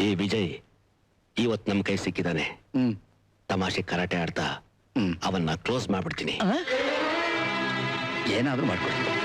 ಈ ವಿಜಯ್ ಇವತ್ ನಮ್ ಕೈ ಸಿಕ್ಕಿದಾನೆ. ತಮಾಷೆ ಕರಾಟೆ ಆಡ್ತಾ ಅವನ್ನ ಕ್ಲೋಸ್ ಮಾಡ್ಬಿಡ್ತೀನಿ. ಏನಾದ್ರೂ ಮಾಡ್ಕೊಡ್ತೀನಿ.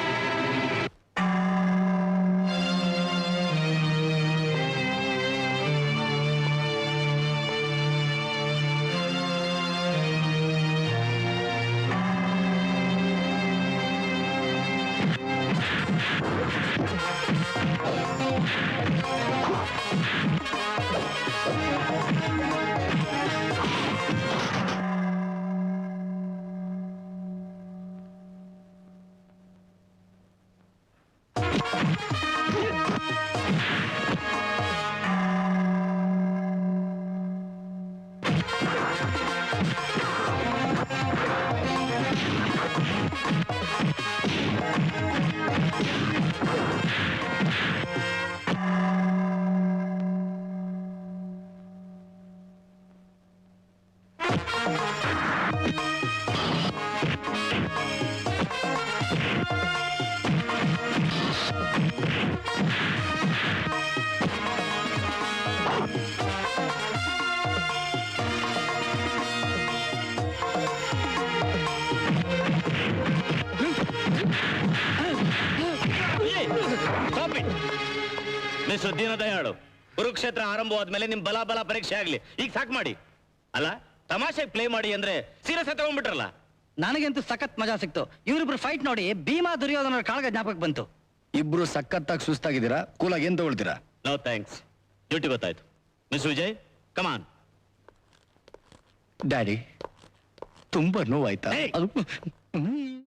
ಮಿಸ್ಟರ್ ದೀನದಯಾಳು, ಕುರುಕ್ಷೇತ್ರ ಆರಂಭವಾದ್ಮೇಲೆ ನಿಮ್ ಬಲ ಬಲ ಪರೀಕ್ಷೆ ಆಗ್ಲಿ. ಈಗ ಸಾಕ್ ಮಾಡಿ. ಅಲ್ಲ, ತಮಾಷೆಗೆ ಪ್ಲೇ ಮಾಡಿ ಅಂದ್ರೆ ಸೀರಿಯಸ್ ತಗೊಂಡ್ಬಿಟ್ರಲ್ಲ. ನನಗಂತೂ ಸಖತ್ ಮಜಾ ಸಿಕ್ತು. ಇವರಿಬ್ರು ಫೈಟ್ ನೋಡಿ ಭೀಮಾ ದುರ್ಯೋಧನ ಕಾಳಗ ಜ್ಞಾಪಕ ಬಂತು. ಇಬ್ರು ಸಖತ್ತಾಗಿ ಸುಸ್ತಾಗಿದ್ದೀರಾ, ಕೂಲಾಗಿ ಏನ್ ತಗೊಳ್ತೀರಾ? ನೋ ಥ್ಯಾಂಕ್ಸ್, ಡ್ಯೂಟಿ ಗೊತ್ತಾಯ್ತು. ಮಿಸ್ ವಿಜಯ್, ಕಮಾನ್. ಡ್ಯಾಡಿ, ತುಂಬಾ ನೋವಾಯ್ತಾ? ಅದು